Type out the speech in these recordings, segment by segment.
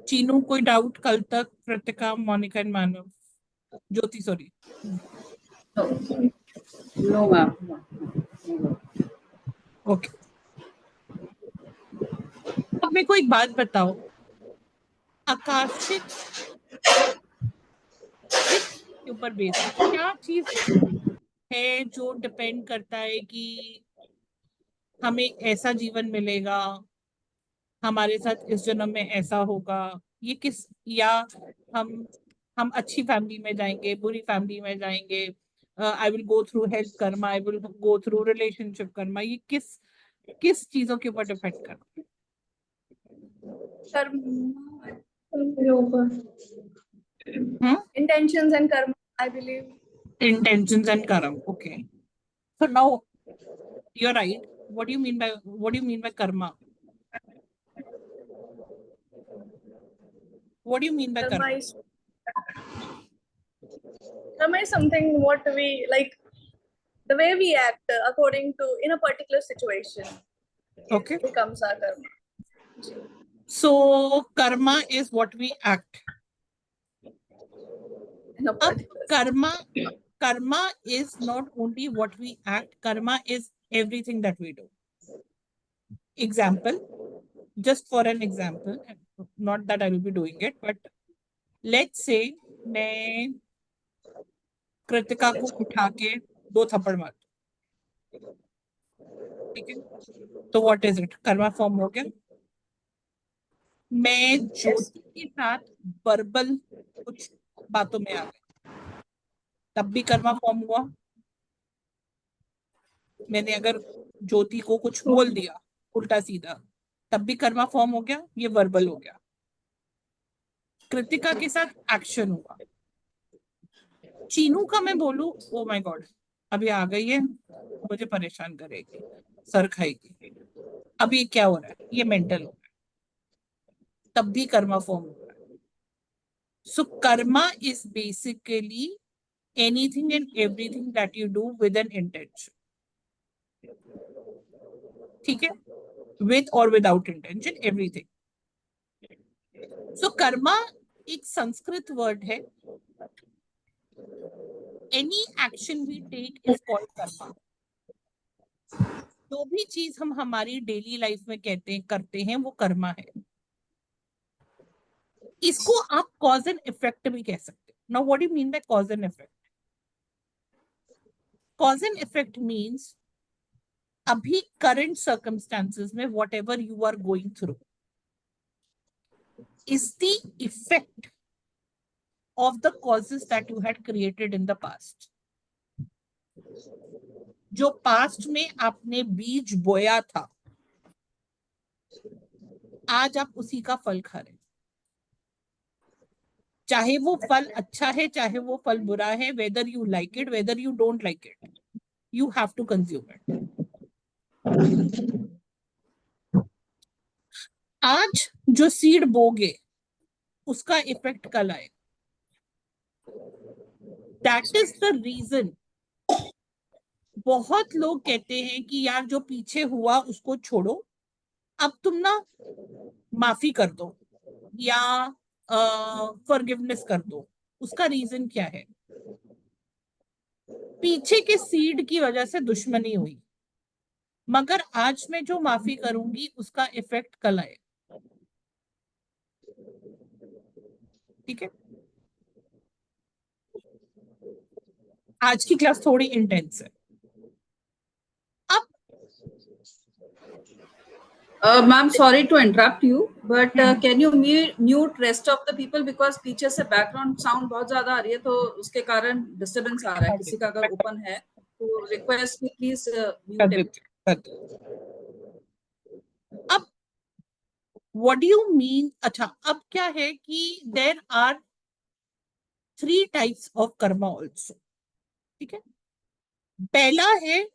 चीनू, कोई डाउट कल तक? Kritika, Monika and Manav, Jyoti sorry. No ma'am. Okay, अब मेरे को एक बात बताओ, आकाशिक के ऊपर बेस्ड क्या चीज है जो डिपेंड करता है कि हमें ऐसा जीवन मिलेगा, हमारे साथ इस जन्म में ऐसा होगा, ये किस, या हम अच्छी फैमिली में जाएंगे, बुरी फैमिली में जाएंगे, I will go through health Karma, I will go through relationship Karma, ये किस किस चीजों के ऊपर डिपेंड करता है? Intentions and karma, I believe. Intentions and karma. Okay. So now you're right. What do you mean by karma? What do you mean by karma? Karma is something what we like, the way we act according to in a particular situation. Okay. Becomes our karma. So karma is what we act. Karma is not only what we act, karma is everything that we do. Example, just for an example, not that I will be doing it, but let's say मैं कृतिका को उठा के 2 थप्पड़ मार, ठीक है, तो what is it? Karma form हो गया। मैं ज्योति के साथ वर्बल कुछ बातों में आ गई, तब भी कर्मा फॉर्म हुआ। मैंने अगर ज्योति को कुछ बोल दिया उल्टा सीधा, तब भी कर्मा फॉर्म हो गया, ये वर्बल हो गया। कृतिका के साथ एक्शन हुआ। चीनू का मैं बोलूं, ओ माय गॉड अभी आ गई है, मुझे परेशान करेगी, सर खाएगी, अब ये क्या हो रहा है, ये मेंटल हो रहा है, तब भी कर्मा फॉर्म हो रहा है। So karma is basically anything and everything that you do with an intention. ठीक है, with or without intention, everything. So Karma एक संस्कृत वर्ड है। Any action we take is called Karma. जो भी चीज हम हमारी डेली लाइफ में करते हैं वो कर्मा है। इसको आप कॉज एंड इफेक्ट भी कह सकते हैं। Now what do you mean by cause and effect? Cause and effect means अभी करंट सर्कमस्टांसेस में whatever you are going through is the effect of the causes that you had created in the past. जो past में आपने बीज बोया था, आज आप उसी का फल खा रहे हैं। चाहे वो फल अच्छा है, चाहे वो फल बुरा है, whether you like it, whether you don't like it, you have to consume it. आज जो सीड बोगे उसका इफेक्ट कल आएगा। दैट इज द रीजन बहुत लोग कहते हैं कि यार जो पीछे हुआ उसको छोड़ो, अब तुम ना माफी कर दो या फॉरगिवनेस कर दो। उसका रीजन क्या है? पीछे के सीड की वजह से दुश्मनी हुई, मगर आज मैं जो माफी करूंगी उसका इफेक्ट कल आएगा। ठीक है, आज की क्लास थोड़ी इंटेंस है। Ma'am sorry to interrupt you, but can you mute rest of the people, because पीछे से बैकग्राउंड साउंड बहुत ज्यादा आ रही है, तो उसके कारण डिस्टर्बेंस आ रहा है। किसी का अगर ओपन है तो रिक्वेस्ट प्लीज म्यूट इट। अब व्हाट डू यू मीन? अच्छा, अब क्या है कि there are 3 types of karma also. ठीक है, पहला है,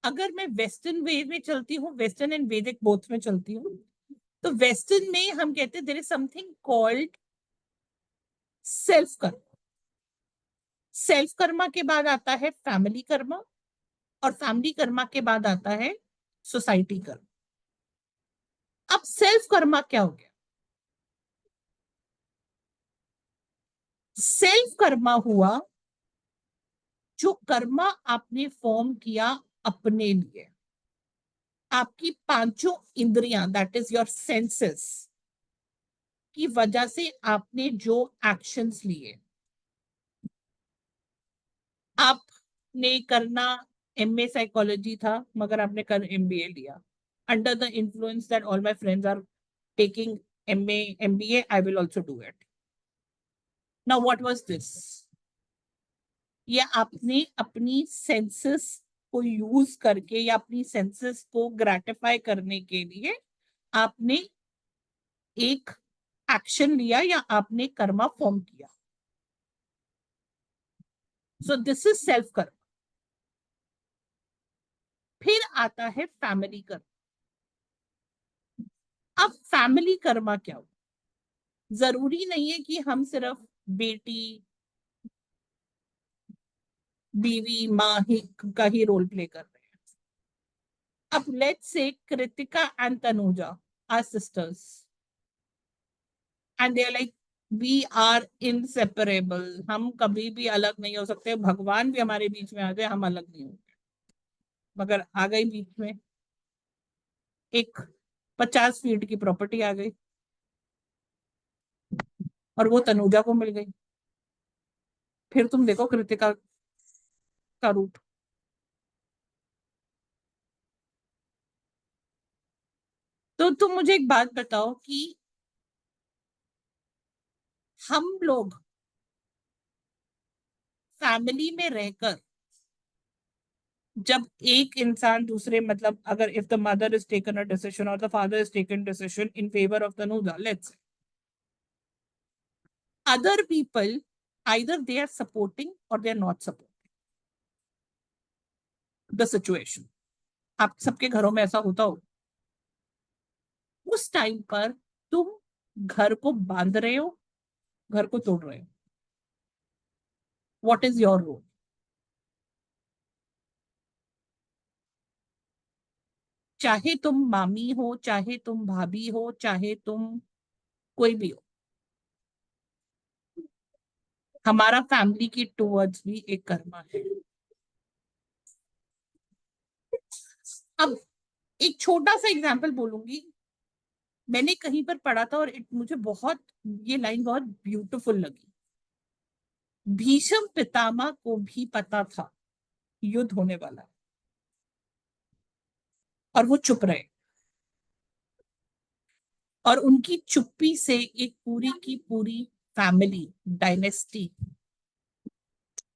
अगर मैं वेस्टर्न वे में चलती हूँ, वेस्टर्न एंड वैदिक बोथ में चलती हूँ, तो वेस्टर्न में हम कहते हैं there is something called self karma. Self karma के बाद आता है फैमिली कर्मा, और फैमिली कर्मा के बाद आता है सोसाइटी कर्मा। अब सेल्फ कर्मा क्या हो गया? सेल्फ कर्मा हुआ जो कर्मा आपने फॉर्म किया अपने लिए, आपकी पांचों इंद्रियां, दैट इज योर सेंसेस की वजह से आपने जो एक्शंस लिए। आपने करना एमए साइकोलॉजी था, मगर आपने कर एमबीए लिया। Under the influence that all my friends are taking MA MBA, I will also do it. Now what was this? ये आपने अपनी सेंसेस को यूज करके या अपनी सेंसेस को ग्रेटिफाई करने के लिए आपने एक एक्शन लिया या आपने कर्मा फॉर्म किया। सो दिस इज सेल्फ कर्म। फिर आता है फैमिली कर्म। अब फैमिली कर्मा क्या हो? जरूरी नहीं है कि हम सिर्फ बेटी, बीवी, माँ ही का ही रोल प्ले कर रहे हैं। अब let's say Kritika and Tanuja are sisters and they are like we are inseparable, हम कभी भी अलग नहीं हो सकते, भगवान भी हमारे बीच में आ जाए हम अलग नहीं होंगे। मगर आ गई बीच में एक 50 फीट की प्रॉपर्टी आ गई और वो तनुजा को मिल गई। फिर तुम देखो कृतिका का रूप। तो तुम मुझे एक बात बताओ कि हम लोग फैमिली में रहकर जब एक इंसान दूसरे, मतलब अगर if the mother is taken a decision और the father is taken decision in favour of Tanuja, let's say other people, either they are supporting or they are not supporting the situation. आप सबके घरों में ऐसा होता हो। उस टाइम पर तुम घर को बांध रहे हो, घर को तोड़ रहे हो। What is your role? चाहे तुम मामी हो, चाहे तुम भाभी हो, चाहे तुम कोई भी हो, हमारा फैमिली की टूवर्ड्स भी एक कर्मा है। अब एक छोटा सा एग्जांपल बोलूंगी। मैंने कहीं पर पढ़ा था और मुझे बहुत, ये लाइन बहुत ब्यूटीफुल लगी। भीष्म पितामह को भी पता था युद्ध होने वाला और वो चुप रहे, और उनकी चुप्पी से एक पूरी की पूरी family, dynasty,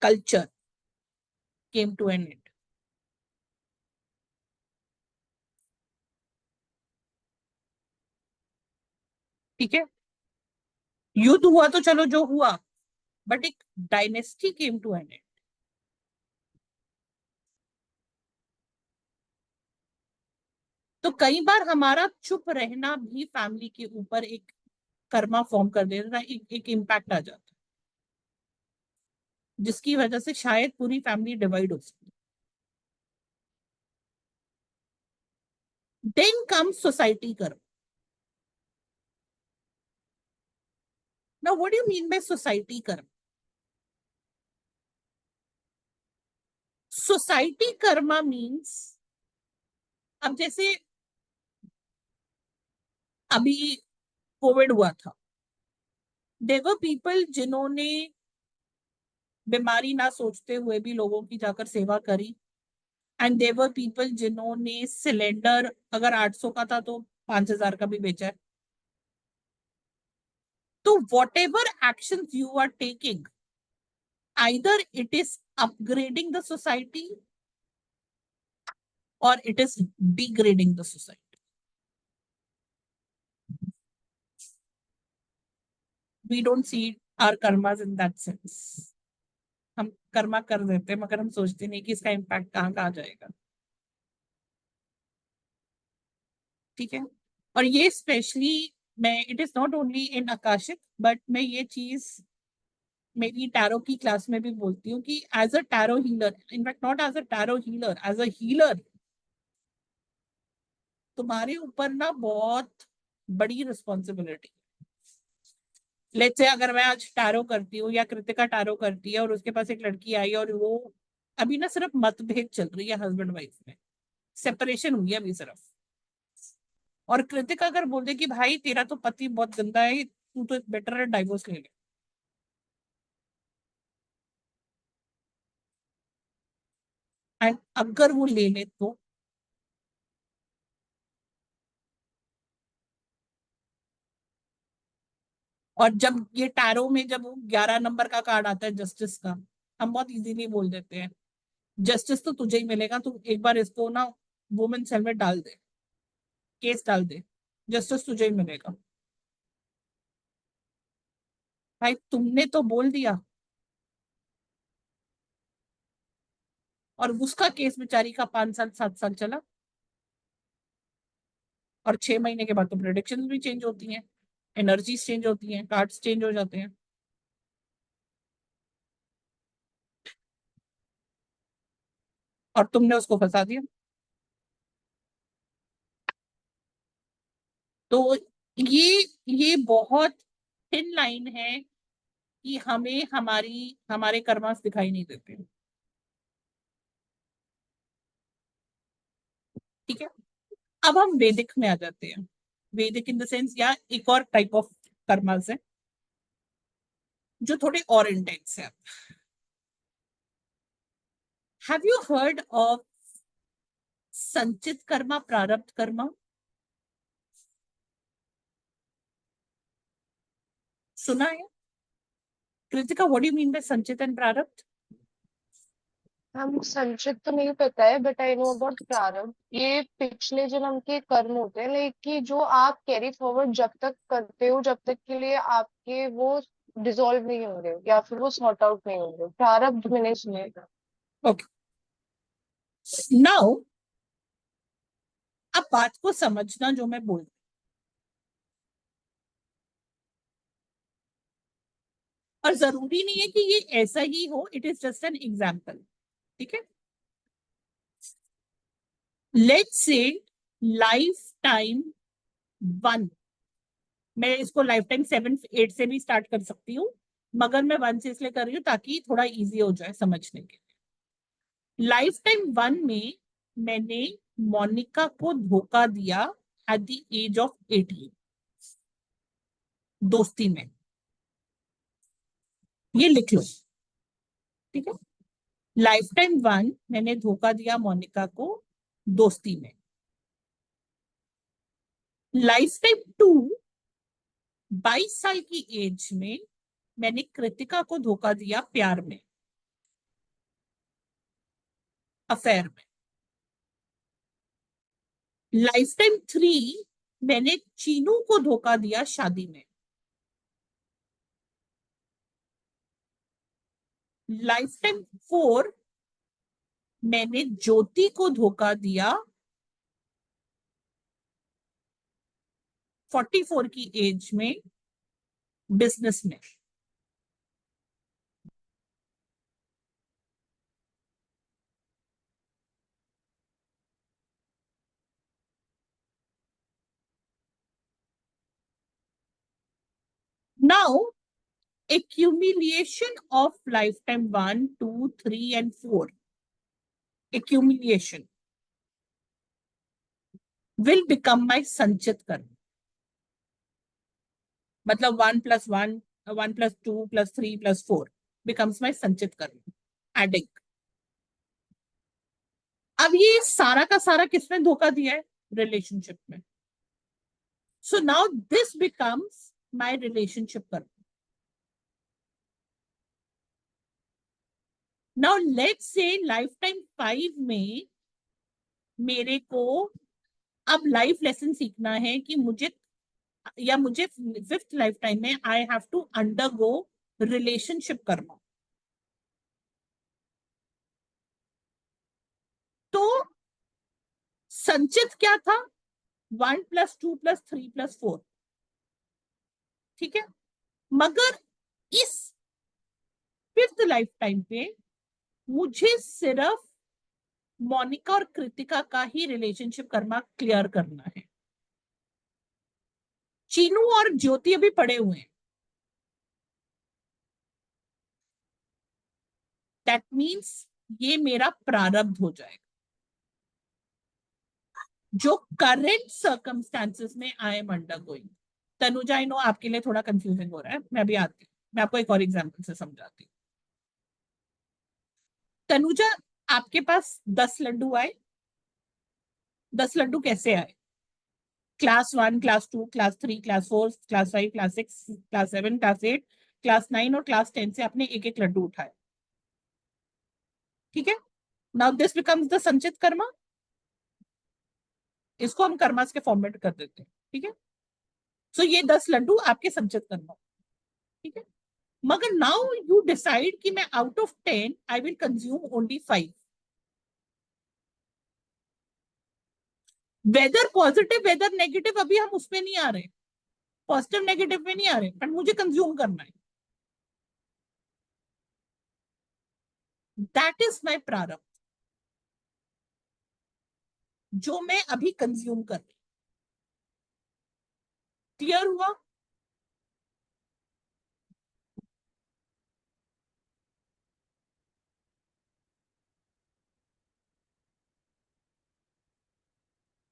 culture came to an end. ठीक है, युद्ध हुआ तो चलो जो हुआ, बट एक dynasty came to an end. तो कई बार हमारा चुप रहना भी फैमिली के ऊपर एक कर्मा फॉर्म कर देता है, एक इम्पैक्ट आ जाता है, जिसकी वजह से शायद पूरी फैमिली डिवाइड हो सकती है। देन कम सोसाइटी कर्म। Now what do you mean by society कर्म? सोसाइटी कर्मा मीन्स, अब जैसे अभी कोविड हुआ था, देयर वर पीपल जिन्होंने बीमारी ना सोचते हुए भी लोगों की जाकर सेवा करी, एंड देयर वर पीपल जिन्होंने सिलेंडर अगर 800 का था तो 5000 का भी बेचा है। तो whatever action you are taking, either it is upgrading the society or it is degrading the society. We don't see our karmas in that sense. हम कर्मा कर देते हैं मगर हम सोचते नहीं कि इसका इम्पैक्ट कहाँ कहाँ जाएगा। ठीक है, और ये स्पेशली मैं, it is not only in Akashic, but मैं ये चीज मेरी टैरो की क्लास में भी बोलती हूँ कि as a tarot healer, in fact not as a tarot healer, as a healer, तुम्हारे ऊपर ना बहुत बड़ी रिस्पॉन्सिबिलिटी। लेट्स से अगर मैं आज टैरो करती हूँ या कृतिका टैरो करती है और उसके पास एक लड़की आई और वो अभी ना सिर्फ मतभेद चल रही है हस्बैंड वाइफ में, सेपरेशन हुई है अभी सिर्फ, और कृतिका अगर बोल दे कि भाई तेरा तो पति बहुत गंदा है, तू तो बेटर है डाइवोर्स ले ले, एंड अगर वो ले ले तो और जब ये टैरो में जब 11 नंबर का कार्ड आता है जस्टिस का, हम बहुत इजीली बोल देते हैं जस्टिस तो तुझे ही मिलेगा, तू एक बार इसको ना वुमेन सेल में डाल दे, केस डाल दे, जस्टिस तुझे ही मिलेगा। भाई तुमने तो बोल दिया, और उसका केस बेचारी का 5 साल 7 साल चला, और 6 महीने के बाद तो प्रेडिक्शन भी चेंज होती हैं, एनर्जीज चेंज होती हैं, कार्ड्स चेंज हो जाते हैं। और तुमने उसको फंसा दिया। तो ये बहुत थिन लाइन है कि हमें हमारे कर्मास दिखाई नहीं देते। ठीक है, अब हम वैदिक में आ जाते हैं। वैदिक इन द सेंस, या एक और टाइप ऑफ कर्मास है जो थोड़े और इंटेंस है। हैव यू हर्ड ऑफ संचित कर्मा, प्रारब्ध कर्मा? सुना है? Kritika, what do you mean bye संचित एंड प्रारब्ध? हम संचित तो नहीं पता है, बट आई नो अबाउट प्रारब्ध। ये पिछले जन्म के कर्म होते हैं, लाइक कि जो आप कैरी फॉरवर्ड जब तक करते हो, जब तक के लिए आपके वो डिसॉल्व नहीं होंगे या फिर वो सॉर्ट आउट नहीं होंगे। प्रारब्ध मैंने सुने था। ओके, नाउ अब बात को समझना जो मैं बोल रही हूँ। और जरूरी नहीं है कि ये ऐसा ही हो, it is just an example. ठीक है, लेट्स से लाइफ टाइम 1, मैं इसको लाइफ टाइम 7 8 से भी स्टार्ट कर सकती हूँ, मगर मैं 1 से इसलिए कर रही हूँ ताकि थोड़ा इजी हो जाए समझने के लिए। लाइफ टाइम 1 में मैंने मोनिका को धोखा दिया एट द एज ऑफ 18, दोस्ती में। ये लिख लो। ठीक है, लाइफ टाइम 1 मैंने धोखा दिया मोनिका को दोस्ती में। लाइफ टाइम 2 22 साल की एज में मैंने कृतिका को धोखा दिया प्यार में, अफेयर में। लाइफ टाइम 3 मैंने चीनू को धोखा दिया शादी में। लाइफ टाइम 4 मैंने ज्योति को धोखा दिया 44 की एज में, बिजनेस में। Now accumulation of lifetime 1 2 3 and 4, accumulation will become my संचित कर्म। मतलब 1 + 1 1 + 2 + 3 + 4 becomes my संचित कर्म, एडिंग। अब ये सारा का सारा किसने धोखा दिया है? रिलेशनशिप में। So now this becomes my relationship karma. Now let's say lifetime 5 में मेरे को अब लाइफ लेसन सीखना है कि मुझे 5th लाइफ टाइम में I have to undergo relationship karma. तो संचित क्या था? 1 + 2 + 3 + 4। ठीक है, मगर इस 5th लाइफ टाइम पे मुझे सिर्फ मोनिका और कृतिका का ही रिलेशनशिप कर्मा क्लियर करना है। चीनू और ज्योति अभी पड़े हुए हैं। दैट मीन्स ये मेरा प्रारब्ध हो जाएगा। जो करंट सर्कमस्टांसेस में I am undergoing. Tanuja, I know आपके लिए थोड़ा कंफ्यूजिंग हो रहा है, मैं अभी आती हूँ, मैं आपको एक और एग्जांपल से समझाती हूँ। तनुजा, आपके पास 10 लड्डू आए। 10 लड्डू कैसे आए? Class 1, class 2, class 3, class 4, class 5, class 6, class 7, class 8, class 9 और क्लास 10 से आपने एक एक लड्डू उठाए। ठीक है, now this becomes the sanchit Karma. इसको हम कर्मास के फॉर्मेट कर देते हैं। ठीक है, सो ये 10 लड्डू आपके संचित कर्मा। ठीक है, मगर नाउ यू डिसाइड कि मैं out of 10 I will consume only 5। Whether positive whether negative अभी हम उसमें नहीं आ रहे, पॉजिटिव नेगेटिव में नहीं आ रहे, पर मुझे कंज्यूम करना है। दैट इज माई प्रारब्ध, जो मैं अभी कंज्यूम कर रही। क्लियर हुआ?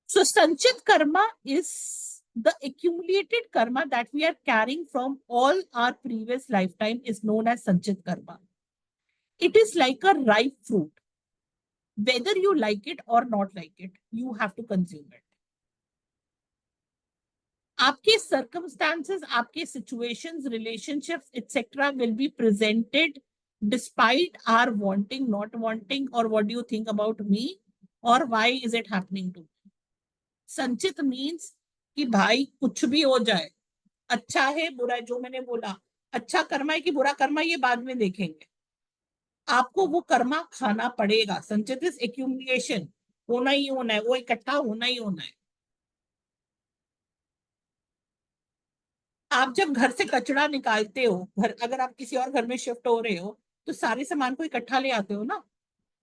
So Sanchit karma is the accumulated karma that we are carrying from all our previous lifetime is known as Sanchit karma. It is like a ripe fruit. Whether you like it or not like it, you have to consume it. आपके circumstances, आपके situations, relationships, etc. will be presented despite our wanting, not wanting, or what do you think about me, or why is it happening to me. संचित means कि भाई कुछ भी हो जाए, अच्छा है बुरा है, जो मैंने बोला, अच्छा कर्मा है कि बुरा कर्मा, ये बाद में देखेंगे, आपको वो कर्मा खाना पड़ेगा। संचित इज एक्यूमुलेशन, होना ही होना है, वो इकट्ठा होना ही होना है। आप जब घर से कचरा निकालते हो, घर अगर आप किसी और घर में शिफ्ट हो रहे हो, तो सारे सामान को इकट्ठा ले आते हो ना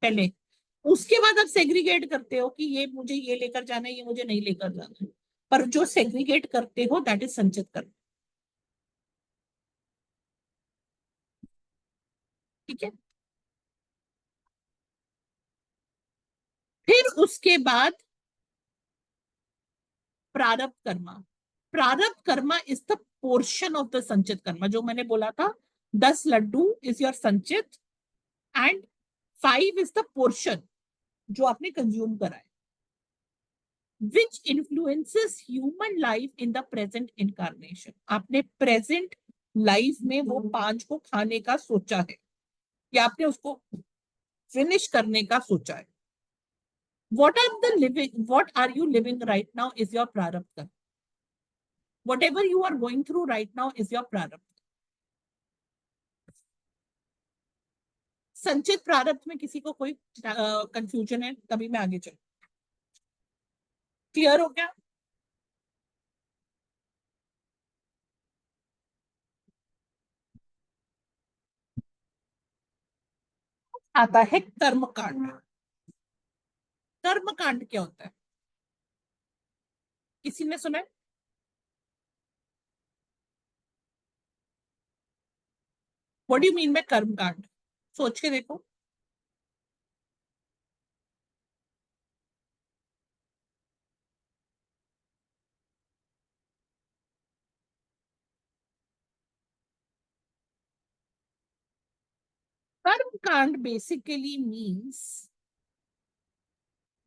पहले, उसके बाद आप सेग्रीगेट करते हो कि ये मुझे ये लेकर जाना है, ये मुझे नहीं लेकर जाना है। पर जो सेग्रीगेट करते हो दैट इज संचित कर्म। ठीक है, फिर उसके बाद prarabdha karma. Prarabdha karma is the portion of the sanchit karma, जो मैंने बोला था 10 laddu is your sanchit and 5 is the portion जो आपने कंज्यूम करा है, which influences human life in the present incarnation. आपने प्रेजेंट लाइफ में वो 5 को खाने का सोचा है, या आपने उसको फिनिश करने का सोचा है। What are you living right now is your prarabdha. Whatever you are going through right now is your prarabdha. संचित प्रारब्ध में किसी को कोई कंफ्यूजन है? तभी मैं आगे चलूं। क्लियर हो गया? आता है कर्मकांड। कर्मकांड क्या होता है? किसी ने सुना है? What do you mean bye कर्मकांड? सोच के देखो। कर्मकांड बेसिकली मीन्स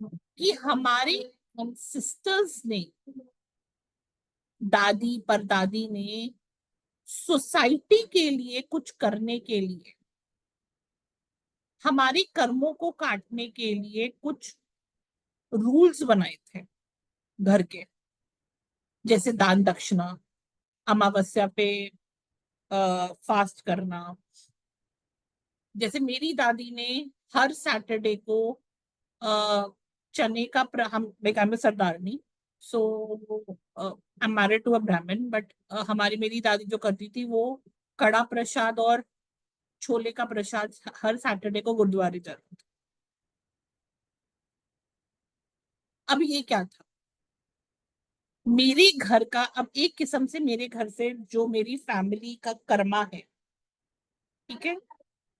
कि हमारे सिस्टर्स ने, दादी परदादी ने सोसाइटी के लिए कुछ करने के लिए, हमारे कर्मों को काटने के लिए कुछ रूल्स बनाए थे घर के, जैसे दान दक्षिणा, अमावस्या पे फास्ट करना। जैसे मेरी दादी ने हर सैटरडे को चने का हम सरदारनी, so I am married to a Brahmin, but हमारी मेरी दादी जो करती थी वो कड़ा प्रसाद और छोले का प्रसाद हर सैटरडे को गुरुद्वारे जाती थी। अब ये क्या था, मेरे घर का, अब एक किस्म से मेरे घर से जो मेरी फैमिली का कर्मा है, ठीक है,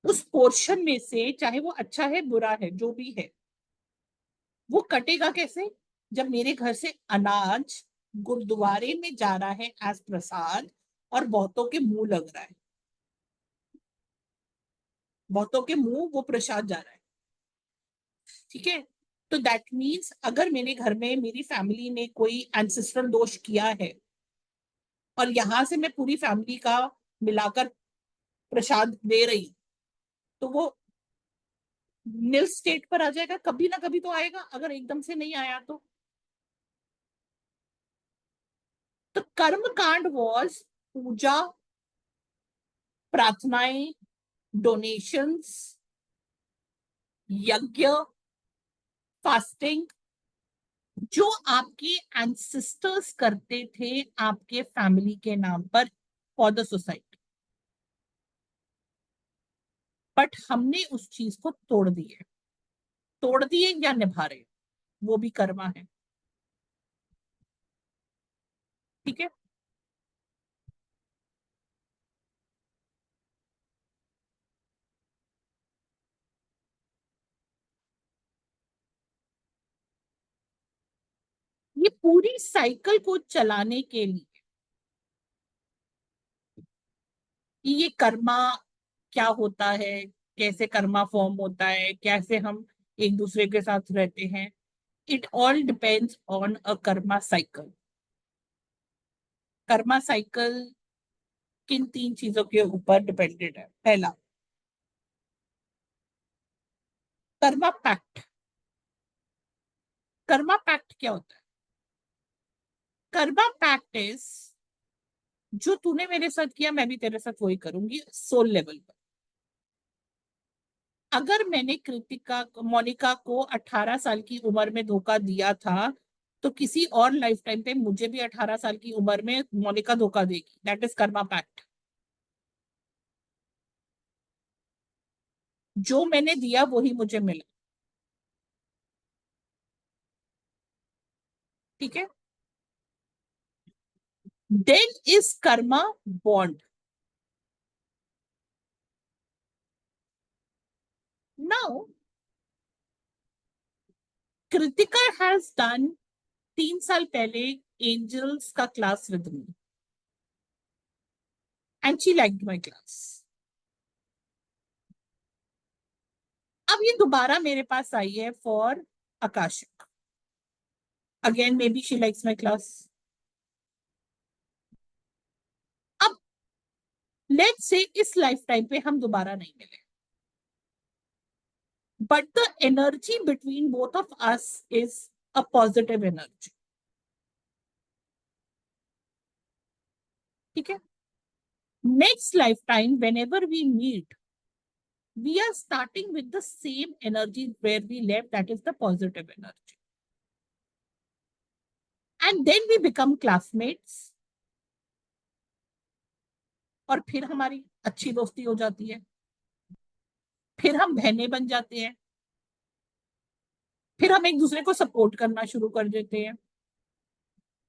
उस पोर्शन में से, चाहे वो अच्छा है बुरा है जो भी है, वो कटेगा कैसे? जब मेरे घर से अनाज गुरुद्वारे में जा रहा है एज प्रसाद, और बहुतों के मुंह लग रहा है, बहुतों के मुंह वो प्रसाद जा रहा है, ठीक है। तो दैट मीन्स अगर मेरे घर में मेरी फैमिली ने कोई एंसेस्ट्रल दोष किया है, और यहां से मैं पूरी फैमिली का मिलाकर प्रसाद दे रही हूं, तो वो नील स्टेट पर आ जाएगा, कभी ना कभी तो आएगा, अगर एकदम से नहीं आया तो। तो कर्म कांड वॉज पूजा, प्रार्थनाएं, डोनेशंस, यज्ञ, फास्टिंग, जो आपके एंसेस्टर्स करते थे आपके फैमिली के नाम पर फॉर द सोसाइटी, बट हमने उस चीज को तोड़ दिए या निभा रहे, वो भी कर्मा है, ठीक है। ये पूरी साइकिल को चलाने के लिए ये कर्मा क्या होता है, कैसे कर्मा फॉर्म होता है, कैसे हम एक दूसरे के साथ रहते हैं, it all depends on a Karma cycle. Karma cycle किन 3 चीजों के ऊपर डिपेंडेंट है? पहला, कर्मा पैक्ट। कर्मा पैक्ट क्या होता है? कर्मा पैक्ट इज, जो तूने मेरे साथ किया मैं भी तेरे साथ वही करूंगी, सोल लेवल पर। अगर मैंने कृतिका मोनिका को 18 साल की उम्र में धोखा दिया था, तो किसी और लाइफ टाइम पे मुझे भी 18 साल की उम्र में मोनिका धोखा देगी। That is karma pact. जो मैंने दिया वही मुझे मिला, ठीक है। Then is karma bond. Now Kritika has done 3 साल पहले एंजल्स का class with me, and she liked my class. अब ये दोबारा मेरे पास आई है for Akashic, again may be she likes my class. अब लेट्स से इस लाइफ टाइम पे हम दोबारा नहीं मिले, but the energy between both of us is a positive energy, ठीक है। Next life time whenever we meet, we are starting with the same energy where we left, that is the positive energy, and then we become classmates, और फिर हमारी अच्छी दोस्ती हो जाती है, फिर हम बहनें बन जाते हैं, फिर हम एक दूसरे को सपोर्ट करना शुरू कर देते हैं।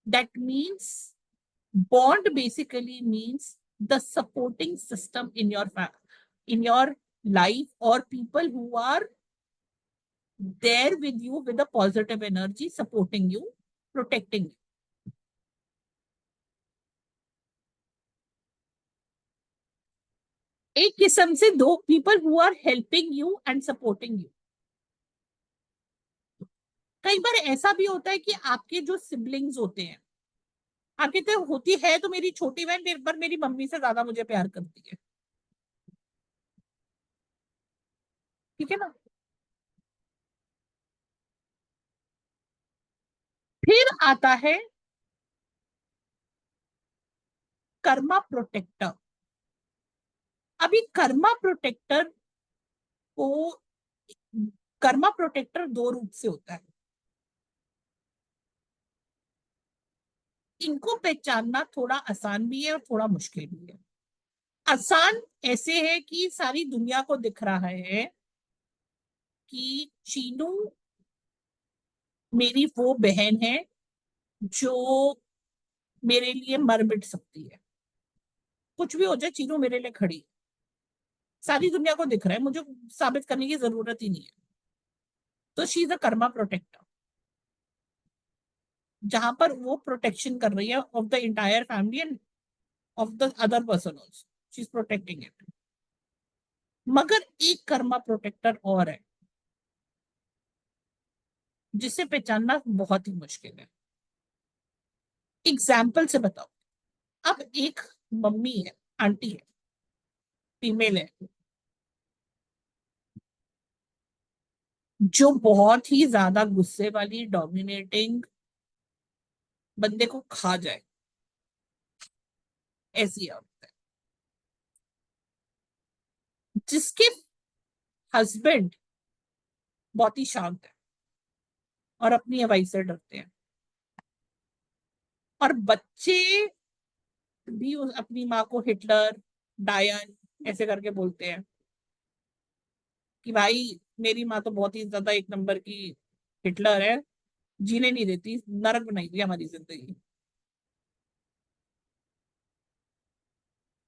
That means bond basically means the supporting system in your life, or people who are there with you with a positive energy, supporting you, protecting you. एक किस्म से दो people who are helping you and supporting you. कई बार ऐसा भी होता है कि आपके जो सिबलिंग्स होते हैं, आप कहते हैं होती है तो मेरी छोटी बहन, पर मेरी मम्मी से ज्यादा मुझे प्यार करती है, ठीक है ना। फिर आता है कर्मा प्रोटेक्टर। अभी को कर्मा प्रोटेक्टर 2 रूप से होता है। इनको पहचानना थोड़ा आसान भी है और थोड़ा मुश्किल भी है। आसान ऐसे है कि सारी दुनिया को दिख रहा है कि चीनू मेरी वो बहन है जो मेरे लिए मर मिट सकती है, कुछ भी हो जाए चीनू मेरे लिए खड़ी है। सारी दुनिया को दिख रहा है, मुझे साबित करने की जरूरत ही नहीं है। तो she is a karma protector, जहां पर वो प्रोटेक्शन कर रही है of the entire family and of the other person also, she is protecting it. मगर एक कर्मा प्रोटेक्टर और है जिसे पहचानना बहुत ही मुश्किल है। एग्जाम्पल से बताओ। अब एक मम्मी है, आंटी है, फीमेल है, जो बहुत ही ज्यादा गुस्से वाली, डोमिनेटिंग, बंदे को खा जाए ऐसी औरत है, जिसके हस्बैंड बहुत ही शांत है और अपनी हवाई से डरते हैं, और बच्चे भी अपनी माँ को हिटलर, डायन ऐसे करके बोलते हैं कि भाई मेरी माँ तो बहुत ही ज्यादा एक नंबर की हिटलर है, जीने नहीं देती, नरक बनाई थी हमारी जिंदगी।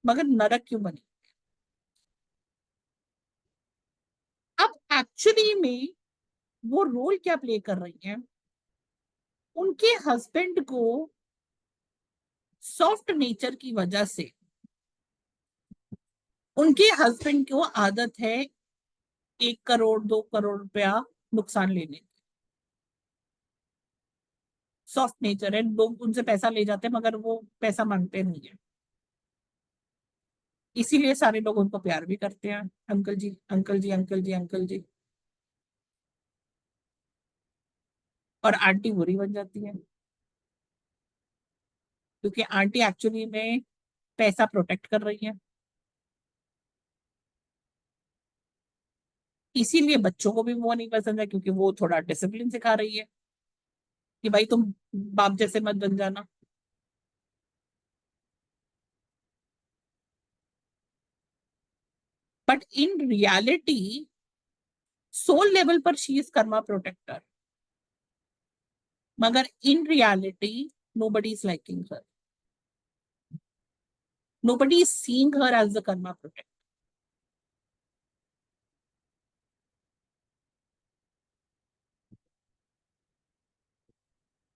मगर नरक क्यों बनी? अब एक्चुअली में वो रोल क्या प्ले कर रही है? उनके हस्बैंड को सॉफ्ट नेचर की वजह से, उनके हस्बैंड को आदत है 1 करोड़ 2 करोड़ रुपया नुकसान लेने की। सॉफ्ट नेचर है, लोग उनसे पैसा ले जाते हैं मगर वो पैसा मांगते नहीं है। इसीलिए सारे लोग उनको प्यार भी करते हैं, अंकल जी अंकल जी अंकल जी अंकल जी। और आंटी बुरी बन जाती है, क्योंकि आंटी एक्चुअली में पैसा प्रोटेक्ट कर रही है। इसीलिए बच्चों को भी वो नहीं पसंद है, क्योंकि वो थोड़ा डिसिप्लिन सिखा रही है कि भाई तुम बाप जैसे मत बन जाना। But in reality soul level पर शी इज कर्मा प्रोटेक्टर, मगर in reality nobody is liking her, nobody is seeing her as the karma protector.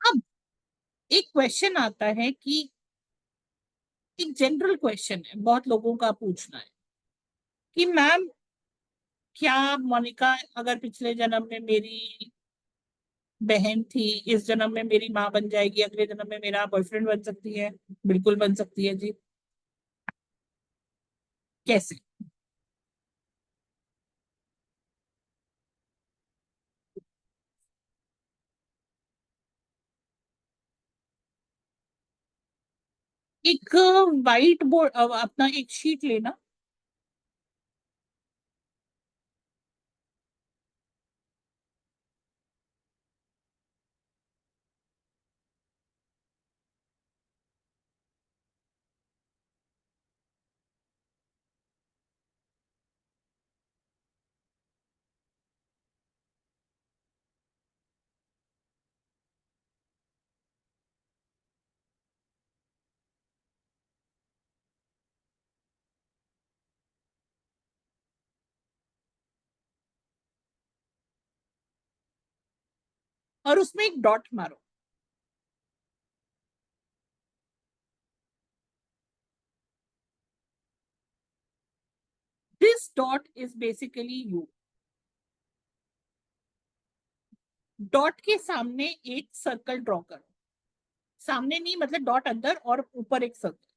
अब एक क्वेश्चन आता है कि एक जनरल क्वेश्चन है, बहुत लोगों का पूछना है कि मैम क्या मोनिका अगर पिछले जन्म में मेरी बहन थी, इस जन्म में मेरी माँ बन जाएगी, अगले जन्म में मेरा बॉयफ्रेंड बन सकती है? बिल्कुल बन सकती है जी। कैसे? एक वाइट बोर्ड, अपना एक शीट लेना, और उसमें एक डॉट मारो। This dot is basically you. Dot के सामने एक सर्कल ड्रॉ करो, सामने नहीं मतलब डॉट अंदर और ऊपर एक सर्कल।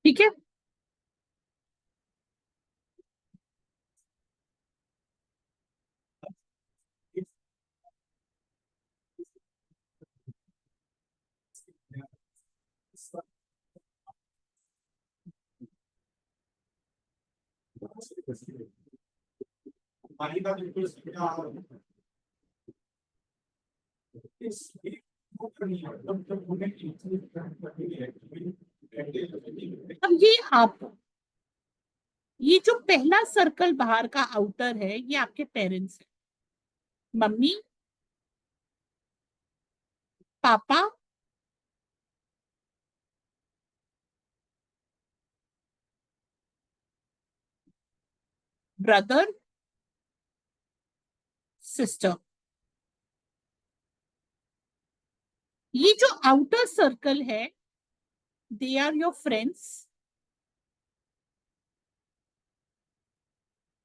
ठीक है, अब ये जो पहला सर्कल बाहर का आउटर है, ये आपके पेरेंट्स है, मम्मी, पापा, ब्रदर, सिस्टर। ये जो आउटर सर्कल है, they are your friends,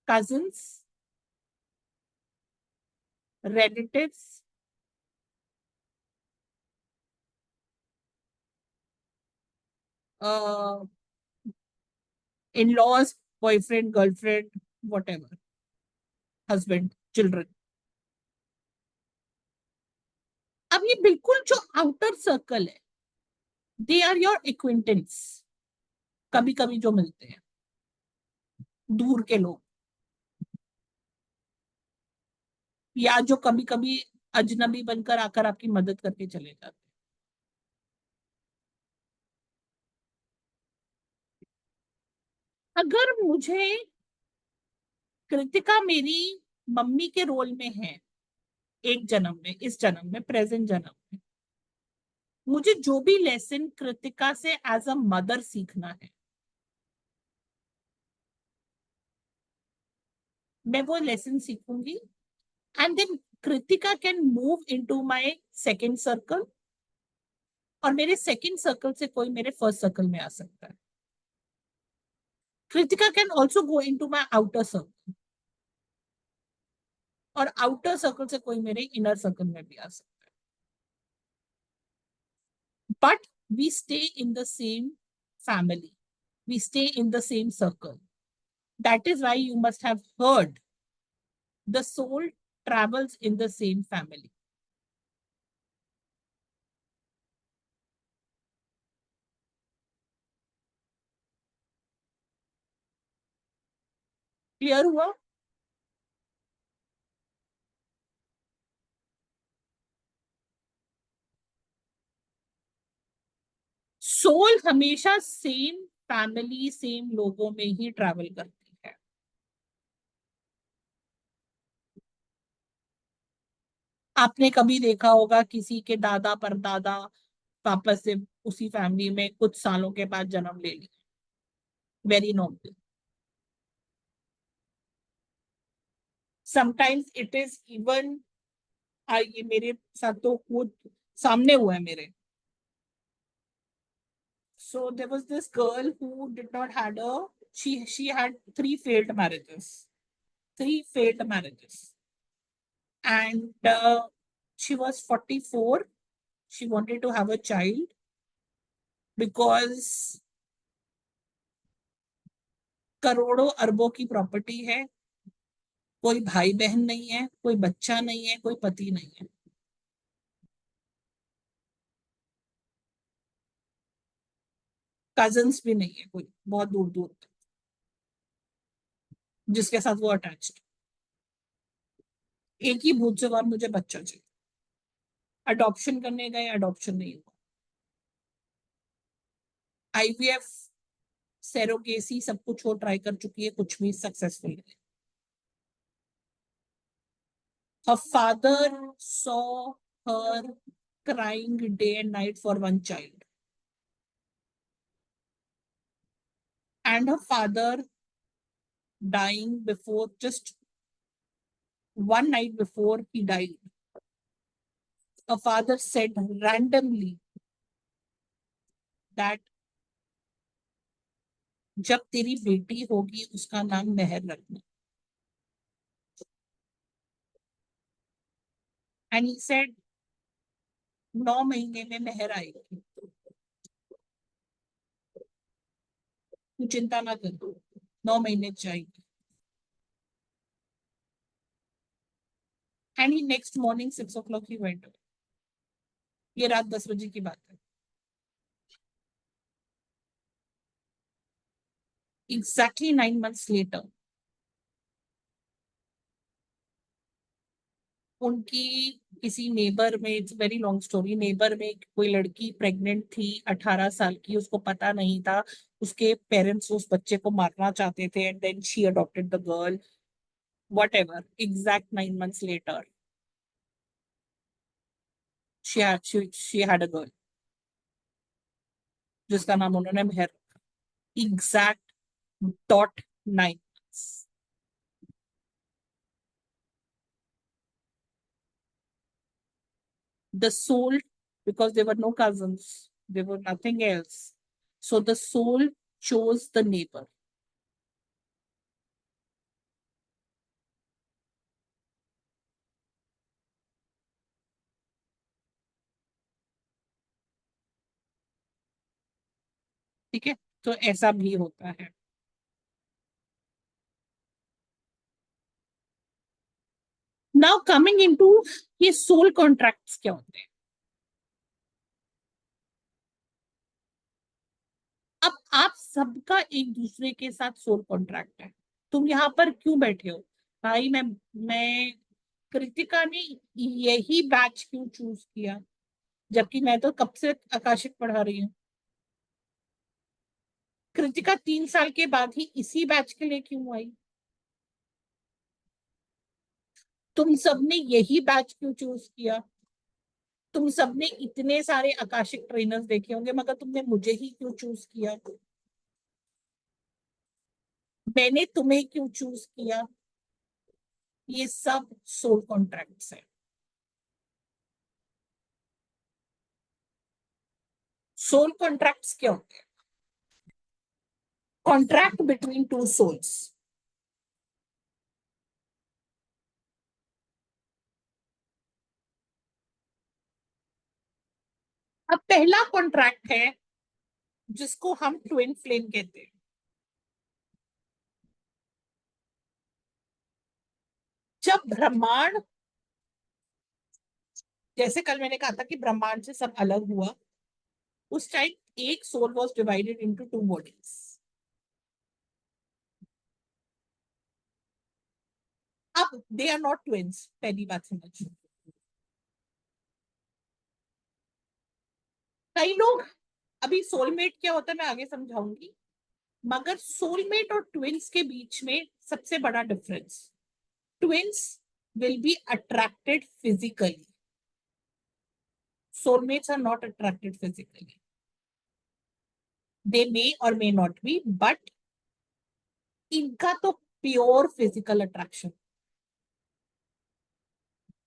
cousins, relatives, in-laws, boyfriend, girlfriend, whatever, husband, children. अब ये बिल्कुल जो आउटर सर्कल है, दे आर योर एक्विंटेंस, कभी कभी जो मिलते हैं, दूर के लोग, या जो कभी कभी अजनबी बनकर आकर आपकी मदद करके चले जाते हैं। अगर मुझे कृतिका मेरी मम्मी के रोल में है एक जन्म में, इस जन्म में, प्रेजेंट जन्म में, मुझे जो भी लेसन कृतिका से एज अ मदर सीखना है, मैं वो लेसन सीखूंगी। And then Kritika can move into my second circle, और मेरे सेकंड सर्कल से कोई मेरे फर्स्ट सर्कल में आ सकता है। Kritika can also go into my outer circle, और आउटर सर्कल से कोई मेरे इनर सर्कल में भी आ सकता है। But we stay in the same family, we stay in the same circle. That is why you must have heard the soul travels in the same family. Clear हुआ? Soul हमेशा same family, same लोगों में ही travel करती है। आपने कभी देखा होगा किसी के दादा परदादा वापस से उसी फैमिली में कुछ सालों के बाद जन्म ले लिया, very normal. Sometimes it is even, ये मेरे साथ तो खुद सामने हुआ है मेरे। So there was this girl who did not had she had 3 failed marriages, and she was 44. She wanted to have a child because करोड़ों अरबों की प्रॉपर्टी है, कोई भाई बहन नहीं है, कोई बच्चा नहीं है, कोई पति नहीं है, कजन्स भी नहीं है कोई, बहुत दूर दूर तक जिसके साथ वो अटैच्ड। एक ही भूत सवार, मुझे बच्चा चाहिए। अडॉप्शन करने गए, अडॉप्शन नहीं हुआ। आईवीएफ, सेरोगेसी, सब कुछ वो ट्राई कर चुकी है, कुछ भी सक्सेसफुल नहीं। Her father saw her crying day and night for one child, and her father dying before, just one night before he died, her father said randomly that जब तेरी बेटी होगी उसका नाम मेहर रखना। And he said 9 महीने में मेहर आएगी, तू चिंता ना कर, 9 महीने जाएगी। And he next morning 6 o'clock he went away. ये रात 10 बजे की बात है। Exactly 9 months later, उनकी किसी नेबर में, it's very long story, neighbour में कोई लड़की प्रेग्नेंट थी 18 साल की, उसको पता नहीं था, उसके पेरेंट्स उस बच्चे को मारना चाहते थे, and then she adopted the girl, whatever, exact 9 months later she had a girl जिसका नाम उन्होंने मेहर, exact dot 9 months. The soul, because there were no cousins, there were nothing else, so the soul chose the neighbor. ठीक है, तो ऐसा भी होता है. नाउ कमिंग इनटू ये सोल कॉन्ट्रैक्ट्स क्या होते हैं. अब आप सबका एक दूसरे के साथ सोल कॉन्ट्रैक्ट है. तुम यहाँ पर क्यों बैठे हो भाई? मैं कृतिका ने यही बैच क्यों चूज किया, जबकि मैं तो कब से आकाशिक पढ़ा रही हूँ. कृतिका 3 साल के बाद ही इसी बैच के लिए क्यों आई? तुम सबने यही बैच क्यों चूज किया? तुम सबने इतने सारे आकाशिक ट्रेनर्स देखे होंगे, मगर तुमने मुझे ही क्यों चूज किया? मैंने तुम्हें क्यों चूज किया? ये सब सोल कॉन्ट्रैक्ट्स है. सोल कॉन्ट्रैक्ट्स क्या होते हैं? Contract between two souls. अब पहला कॉन्ट्रैक्ट है जिसको हम ट्विन फ्लेम कहते हैं. जब ब्रह्मांड, जैसे कल मैंने कहा था कि ब्रह्मांड से सब अलग हुआ, उस टाइम एक soul was divided into 2 bodies. अब दे आर नॉट ट्विंस, पहली बात समझ. कई लोग, अभी सोलमेट क्या होता है मैं आगे समझाऊंगी, मगर सोलमेट और ट्विंस के बीच में सबसे बड़ा difference, twins will be attracted physically, soulmates are not attracted physically. They may or may not be, but इनका तो प्योर फिजिकल अट्रैक्शन.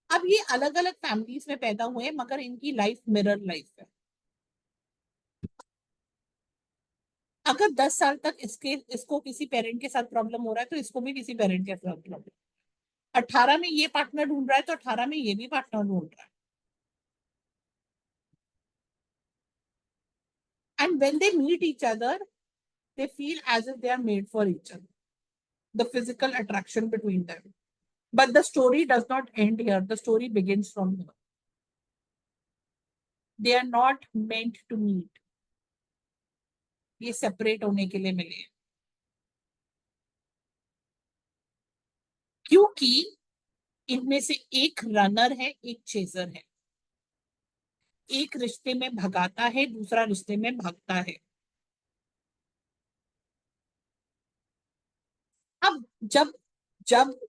अब ये अलग अलग फैमिलीज में पैदा हुए, मगर इनकी लाइफ मिरर लाइफ है. अगर 10 साल तक इसको किसी पेरेंट के साथ प्रॉब्लम हो रहा है, तो इसको भी किसी पेरेंट के साथ प्रॉब्लम. 18 में ये पार्टनर ढूंढ रहा है, तो 18 में ये भी पार्टनर ढूंढ रहा है. And when they meet each other, they feel as if they are made for each other. The physical attraction between them. But the story does not end here. The story begins from here. They are not meant to meet. ये separate होने के लिए मिले, क्योंकि इनमें से एक runner है, एक चेजर है. एक रिश्ते में भगाता है, दूसरा रिश्ते में भागता है. अब जब जब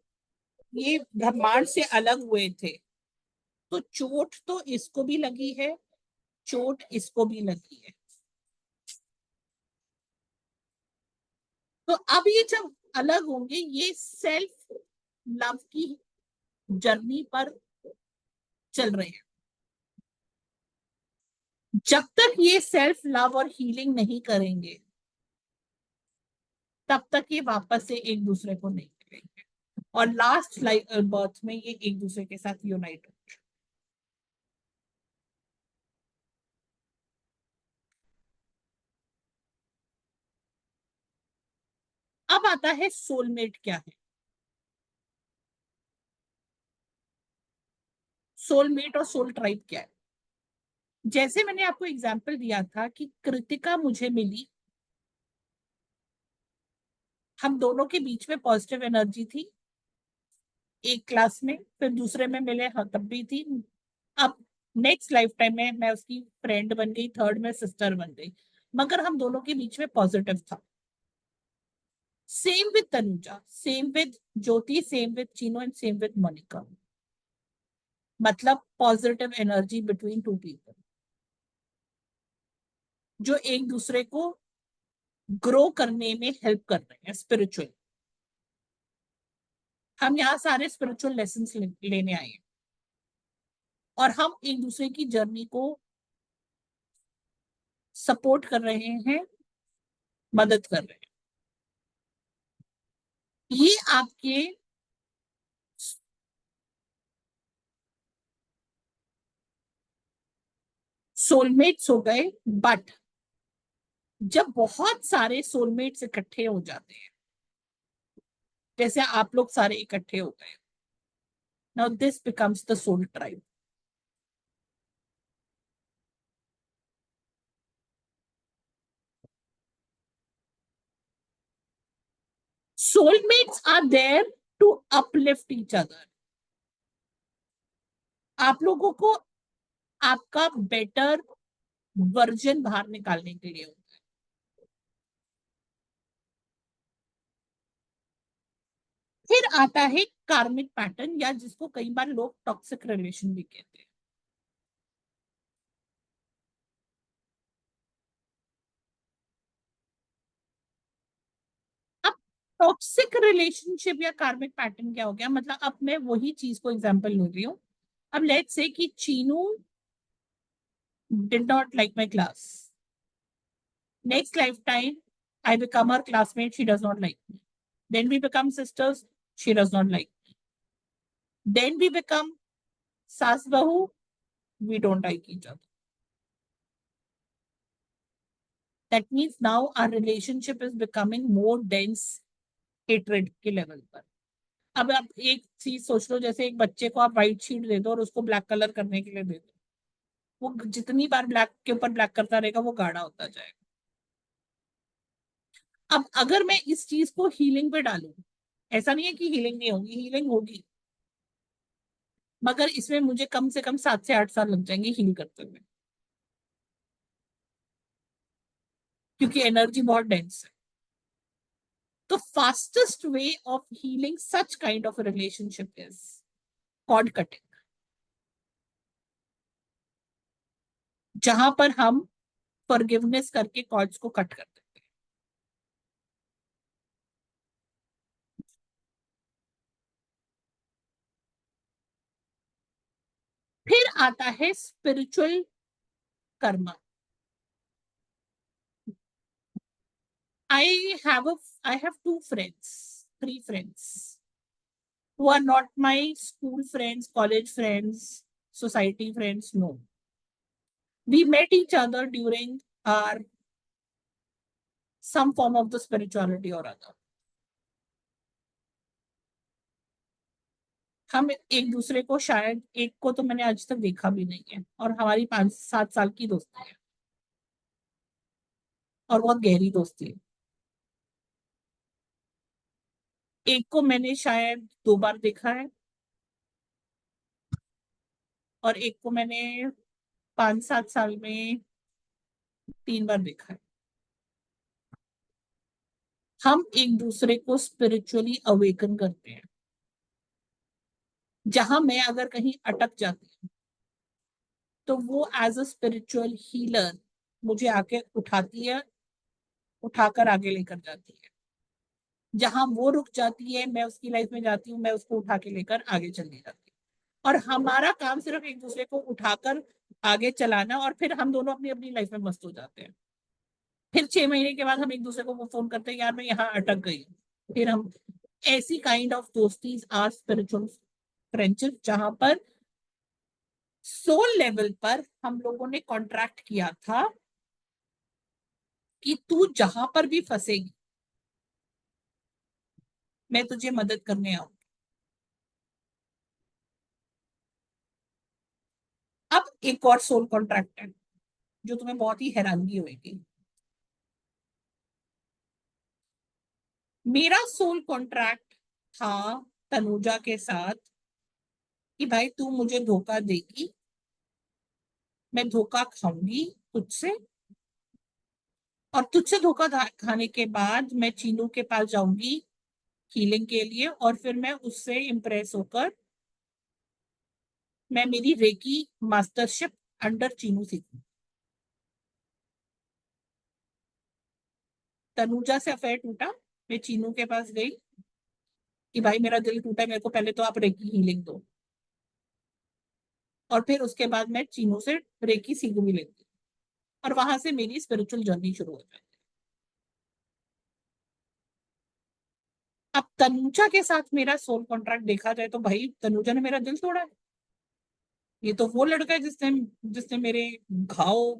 ये ब्रह्मांड से अलग हुए थे, तो चोट तो इसको भी लगी है, चोट इसको भी लगी है. तो अब ये जब अलग होंगे, ये सेल्फ लव की जर्नी पर चल रहे हैं. जब तक ये सेल्फ लव और हीलिंग नहीं करेंगे, तब तक ये वापस से एक दूसरे को नहीं मिलेंगे, और लास्ट बर्थ में ये एक दूसरे के साथ यूनाइट होंगे. अब आता है सोलमेट क्या है. सोलमेट और सोल ट्राइब क्या है. जैसे मैंने आपको एग्जांपल दिया था कि कृतिका मुझे मिली, हम दोनों के बीच में पॉजिटिव एनर्जी थी, एक क्लास में, फिर दूसरे में मिले, हाँ तब भी थी। अब नेक्स्ट लाइफ टाइम में मैं उसकी फ्रेंड बन गई, थर्ड में सिस्टर बन गई, मगर हम दोनों के बीच में पॉजिटिव था। Same with Tanuja, same with Jyoti, same with Cheeno and same with Monica. मतलब positive energy between two people जो एक दूसरे को ग्रो करने में हेल्प कर रहे हैं स्पिरिचुअल। हम यहाँ सारे स्पिरिचुअल लेसन्स लेने आए हैं और हम एक दूसरे की जर्नी को सपोर्ट कर रहे हैं, मदद कर रहे हैं। ये आपके सोलमेट्स हो गए। बट जब बहुत सारे सोलमेट्स इकट्ठे हो जाते हैं, जैसे आप लोग सारे इकट्ठे हो गए, now this becomes the soul tribe. soulmates are there to uplift each other. आप लोगों को आपका बेटर वर्जन बाहर निकालने के लिए होता है। फिर आता है कार्मिक पैटर्न, या जिसको कई बार लोग टॉक्सिक रिलेशन भी कहते हैं। अब टॉक्सिक रिलेशनशिप या कार्मिक पैटर्न क्या हो गया, मतलब अब मैं वही चीज को एग्जांपल ले रही हूँ। अब लेट्स से कि Chinu did not like my class. Next lifetime, I become her classmate. She does not like me. Then we become sisters. She does not like me. Then we become saas bahu. We don't like each other. That means now our relationship is becoming more dense hatred के level पर। अब आप एक चीज सोच लो, जैसे एक बच्चे को आप व्हाइट शीट दे दो और उसको ब्लैक कलर करने के लिए दे दो, वो जितनी बार ब्लैक के ऊपर ब्लैक करता रहेगा वो गाढ़ा होता जाएगा। अब अगर मैं इस चीज को हीलिंग पे डालूं, ऐसा नहीं है कि हीलिंग नहीं होगी, हीलिंग होगी, मगर इसमें मुझे कम से कम 7 से 8 साल लग जाएंगे हील करते हुए, क्योंकि एनर्जी बहुत डेंस है। तो fastest way of healing such kind of relationship is cord cutting, जहां पर हम फॉरगिवनेस करके कॉर्ड्स को कट कर देते हैं। फिर आता है spiritual Karma. I have 2 friends, 3 friends who are not my school friends, college friends, society friends. No, we met each other during our some form of the spirituality or other. हम एक दूसरे को, शायद एक को तो मैंने आज तक देखा भी नहीं है, और हमारी 5-7 साल की दोस्ती है और बहुत गहरी दोस्ती है। एक को मैंने शायद 2 बार देखा है और एक को मैंने 5-7 साल में 3 बार देखा है। हम एक दूसरे को स्पिरिचुअली अवेकन करते हैं। जहां मैं अगर कहीं अटक जाती हूँ तो वो एज अ स्पिरिचुअल हीलर मुझे आके उठाती है, उठाकर आगे लेकर जाती है। जहां वो रुक जाती है, मैं उसकी लाइफ में जाती हूँ, मैं उसको उठा के लेकर आगे चलने जाती हूँ। और हमारा काम सिर्फ एक दूसरे को उठाकर आगे चलाना, और फिर हम दोनों अपनी अपनी लाइफ में मस्त हो जाते हैं। फिर 6 महीने के बाद हम एक दूसरे को फोन करते हैं, यार मैं यहाँ अटक गई। फिर हम ऐसी काइंड ऑफ दोस्ती आर स्पिरिचुअल फ्रेंडशिप, जहां पर सोल लेवल पर हम लोगों ने कॉन्ट्रैक्ट किया था कि तू जहां पर भी फंसेगी मैं तुझे मदद करने आऊंगी। अब एक और सोल कॉन्ट्रैक्ट है जो तुम्हें बहुत ही हैरानगी होगी। मेरा सोल कॉन्ट्रैक्ट था तनुजा के साथ कि भाई तू मुझे धोखा देगी, मैं धोखा खाऊंगी तुझसे, और तुझसे धोखा खाने के बाद मैं चीनू के पास जाऊंगी हीलिंग के लिए, और फिर मैं उससे इम्प्रेस होकर मैं मेरी रेकी मास्टरशिप अंडर चीनू सीखूं। तनुजा से अफेयर टूटा, मैं चीनू के पास गई कि भाई मेरा दिल टूटा है, मेरे को पहले तो आप रेकी हीलिंग दो, और फिर उसके बाद मैं चीनू से रेकी सीख भी लेती, और वहां से मेरी स्पिरिचुअल जर्नी शुरू हो जाती। अब तनुजा के साथ मेरा सोल कॉन्ट्रैक्ट देखा जाए तो भाई तनुजा ने मेरा दिल तोड़ा है। ये तो वो लड़का है जिसने जिसने मेरे घाव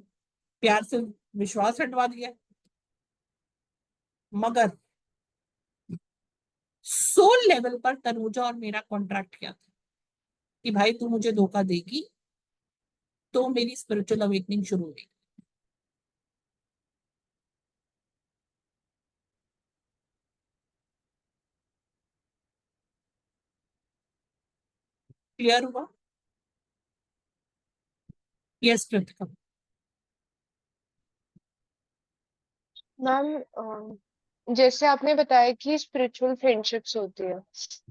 प्यार से विश्वास हटवा दिया। मगर सोल लेवल पर तनुजा और मेरा कॉन्ट्रैक्ट क्या था कि भाई तू मुझे धोखा देगी तो मेरी स्पिरिचुअल अवेकनिंग शुरू हुई। क्लियर हुआ? यस कृतिका। मैम जैसे आपने बताया कि स्पिरिचुअल फ्रेंडशिप्स होती है,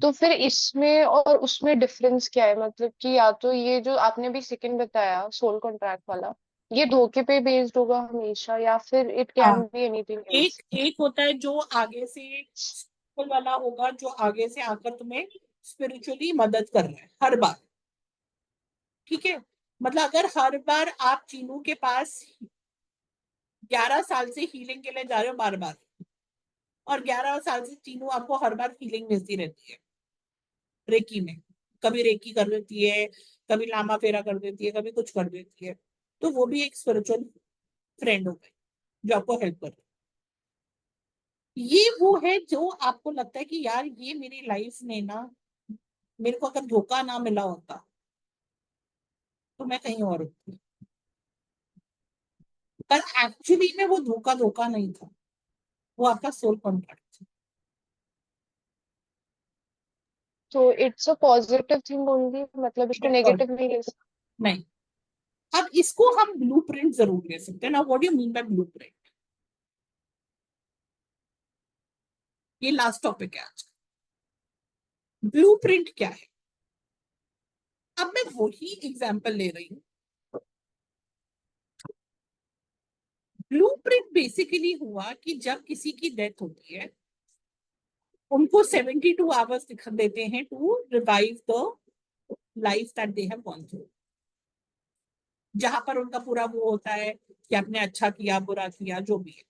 तो फिर इसमें और उसमें डिफरेंस क्या है? मतलब कि या तो ये जो आपने भी सेकंड बताया सोल कॉन्ट्रैक्ट वाला, ये धोखे पे बेस्ड होगा हमेशा, या फिर इट कैन हाँ, बी एनीथिंग एक एल्स? एक होता है जो आगे से स्पिरिचुअल वाला होगा, जो आगे से आकर तुम्हें स्पिरिचुअली मदद कर रहा है हर बार। ठीक है, मतलब अगर हर बार आप चीनू के पास 11 साल से हीलिंग के लिए जा रहे हो बार बार, और 11 साल से चीनू आपको हर बार हीलिंग मिलती रहती है रेकी में, कभी रेकी कर देती है, कभी लामा फेरा कर देती है, कभी कुछ कर देती है, तो वो भी एक स्पिरिचुअल फ्रेंड हो गई जो आपको हेल्प कर रही है। ये वो है जो आपको लगता है कि यार ये मेरी लाइफ में ना, मेरे को अगर धोखा ना मिला होता तो मैं कहीं और होती, पर एक्चुअली में वो धोखा धोखा नहीं था, वो आपका सोल कॉन्ट्रैक्ट था। तो it's a positive thing only, मतलब इसको बिल्कुल नेगेटिव नहीं ले सकते? नहीं। अब इसको हम ब्लूप्रिंट जरूर ले सकते हैं ना। What do you mean bye blueprint? ये लास्ट टॉपिक है आज का। ब्लूप्रिंट क्या है? अब मैं वही एग्जांपल ले रही हूँ। ब्लूप्रिंट बेसिकली हुआ कि जब किसी की डेथ होती है, उनको 72 आवर्स दिखा देते हैं to revive the life that they have gone through, जहां पर उनका पूरा वो होता है कि आपने अच्छा किया बुरा किया जो भी है,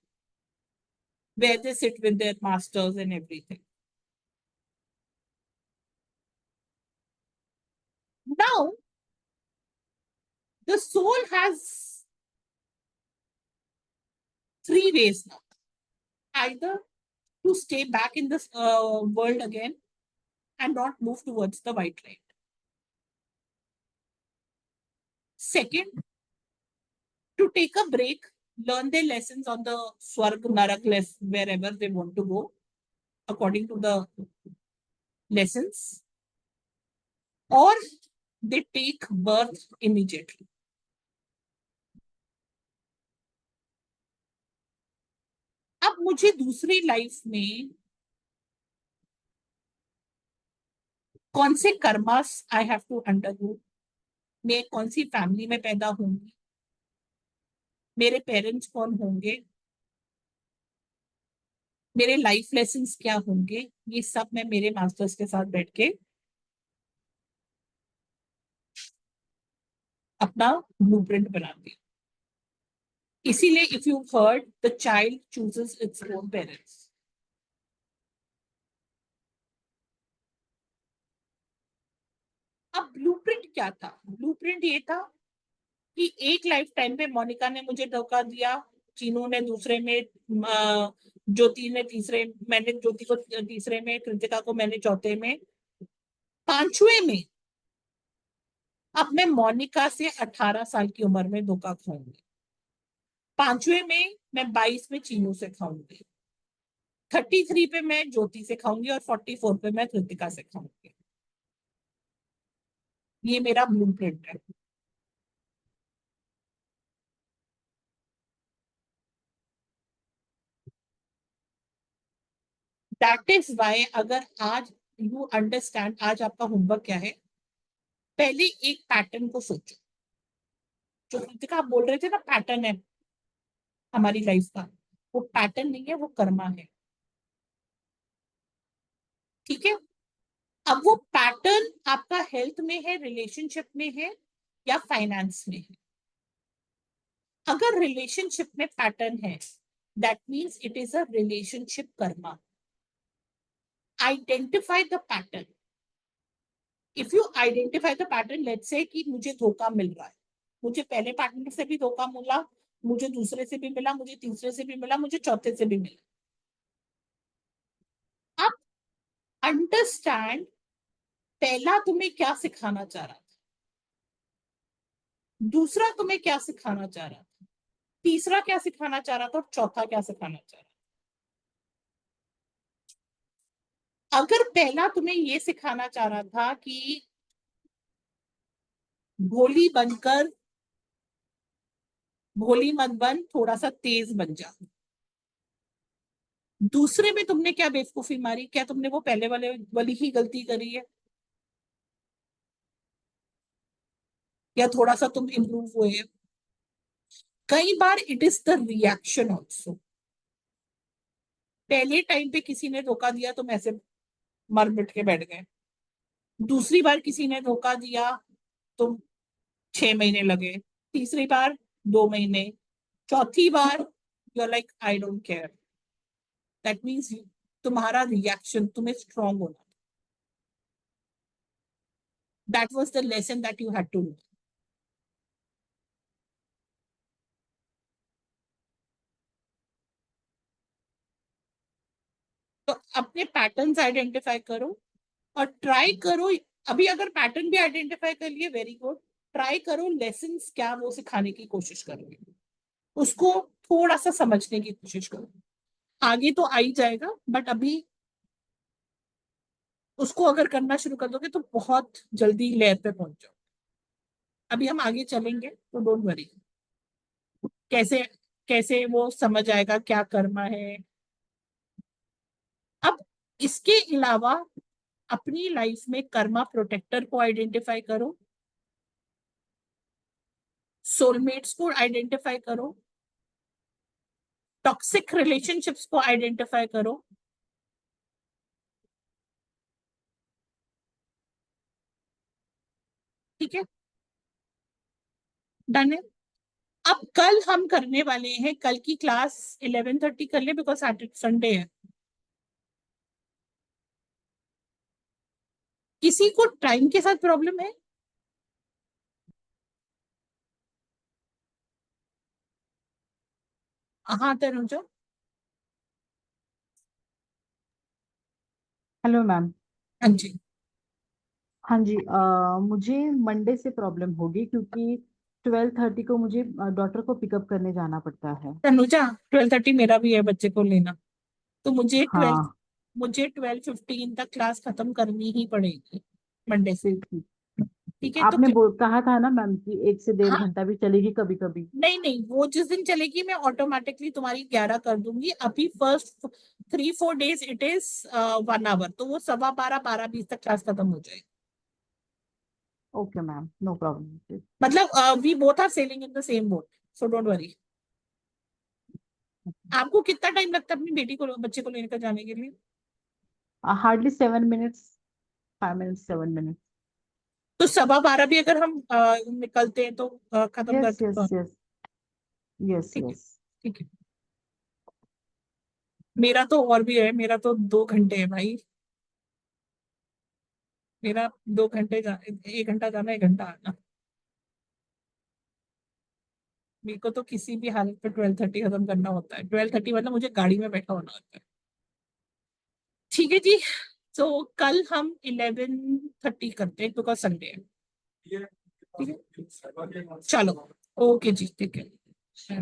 where they sit with their masters and everything. Now the soul has 3 ways now: either to stay back in this world again and not move towards the white light. Second, to take a break, learn their lessons on the Swarg Narak less wherever they want to go according to the lessons, or they take birth immediately. अब मुझे दूसरी life में कौन से karmas I have to undergo, मैं कौन सी family में पैदा होंगी, मेरे पेरेंट्स कौन होंगे, मेरे लाइफ लेसन्स क्या होंगे, ये सब मैं मेरे मास्टर्स के साथ बैठ के अपना ब्लूप्रिंट बनाती हूँ। इसीलिए if you heard the child chooses its own parents. अब ब्लूप्रिंट क्या था? ब्लूप्रिंट ये था कि एक लाइफ टाइम पे मोनिका ने मुझे धोखा दिया, चीनू ने दूसरे में, ज्योति ने तीसरे, मैंने ज्योति को तीसरे में, कृतिका को मैंने चौथे में, पांचवें में अब मैं मोनिका से 18 साल की उम्र में धोखा खाऊंगी, पांचवें में मैं 22 में चीनू से खाऊंगी, 33 पे मैं ज्योति से खाऊंगी और 44 पे मैं कृतिका से खाऊंगी। ये मेरा ब्लूप्रिंट है। दैट इज वाई अगर आज यू अंडरस्टैंड, आज आपका होमवर्क क्या है, पहले एक पैटर्न को सोचो। जो कृतिका आप बोल रहे थे ना पैटर्न है हमारी लाइफ का, वो पैटर्न नहीं है, वो कर्मा है। ठीक है। अब वो पैटर्न आपका हेल्थ में है, रिलेशनशिप में है या फाइनेंस में है। अगर रिलेशनशिप में पैटर्न है, that means it is a relationship Karma. Identify the pattern. If you identify the pattern, let's say कि मुझे धोखा मिल रहा है, मुझे पहले पार्टनर से भी धोखा मिला, मुझे दूसरे से भी मिला, मुझे तीसरे से भी मिला, मुझे चौथे से भी मिला। आप अंडरस्टैंड पहला तुम्हें क्या सिखाना चाह रहा था, दूसरा तुम्हें क्या सिखाना चाह रहा था, तीसरा क्या सिखाना चाह रहा था और चौथा क्या सिखाना चाह रहा था। अगर पहला तुम्हें ये सिखाना चाह रहा था कि भोली बनकर भोली मत बन, थोड़ा सा तेज बन जा, दूसरे में तुमने क्या बेवकूफी मारी, क्या तुमने वो पहले वाले वाली ही गलती करी है, या थोड़ा सा तुम इम्प्रूव हुए हैं। कई बार it is the reaction also. पहले टाइम पे किसी ने धोखा दिया, तुम ऐसे मर मिट के बैठ गए। दूसरी बार किसी ने धोखा दिया, तुम 6 महीने लगे, तीसरी बार 2 महीने, चौथी बार you are like I don't care. That means तुम्हारा रिएक्शन, तुम्हें स्ट्रॉन्ग होना। That was the lesson that you had to learn. तो अपने पैटर्न्स आइडेंटिफाई करो और ट्राई करो। अभी अगर पैटर्न भी आइडेंटिफाई कर लिए, वेरी गुड। ट्राई करो लेसन्स क्या वो सिखाने की कोशिश करोगे, उसको थोड़ा सा समझने की कोशिश करो। आगे तो आ ही जाएगा, बट अभी उसको अगर करना शुरू कर दोगे तो बहुत जल्दी लेयर पे पहुंच जाओ। अभी हम आगे चलेंगे तो डोंट वरी, कैसे कैसे वो समझ आएगा क्या कर्मा है। अब इसके अलावा अपनी लाइफ में कर्मा प्रोटेक्टर को आइडेंटिफाई करो, सोलमेट्स को आइडेंटिफाई करो, टॉक्सिक रिलेशनशिप्स को आइडेंटिफाई करो। ठीक है, डन है। अब कल हम करने वाले हैं, कल की क्लास 11:30 कर ले, बिकॉज संडे है। किसी को टाइम के साथ प्रॉब्लम है? हाँ तनुजा। Hello ma'am. हाँ जी। हाँ जी, मुझे मंडे से प्रॉब्लम होगी क्योंकि 12:30 को मुझे डॉटर को पिकअप करने जाना पड़ता है। तनुजा 12:30 मेरा भी है बच्चे को लेना, तो हाँ, मुझे 12:15 तक क्लास खत्म करनी ही पड़ेगी मंडे से। फिर ठीक। ठीक है तो आपने कहा था ना मैम कि 1 से 1.5 घंटा भी चलेगी कभी कभी। नहीं नहीं, वो जिस दिन चलेगी मैं ऑटोमेटिकली तुम्हारी 11 कर दूंगी। अभी first 3-4 days it is 1 hour, तो वो 12:15 12:20 तक क्लास खत्म हो जाएगी। Okay ma'am, no problem. मतलब we both are sailing in the same boat, so don't worry. आपको कितना टाइम लगता है अपनी बेटी को बच्चे को लेकर जाने के लिए? Hardly 7 minutes, 5 minutes, 7 minutes. तो 12:15 भी अगर हम निकलते हैं तो खत्म यस करते यस हैं। यस यस ठीक है। यस। ठीक है। मेरा तो और भी है, मेरा तो 2 घंटे है भाई। मेरा 2 घंटे 1 घंटा जाना 1 घंटा आना। मेरे को तो किसी भी हालत पे 12:30 खत्म करना होता है। 12:30 मतलब मुझे गाड़ी में बैठा होना होता है। ठीक है जी। तो कल हम 11:30 करते हैं बिकॉज संडे है। ठीक है, चलो ओके जी, ठीक है।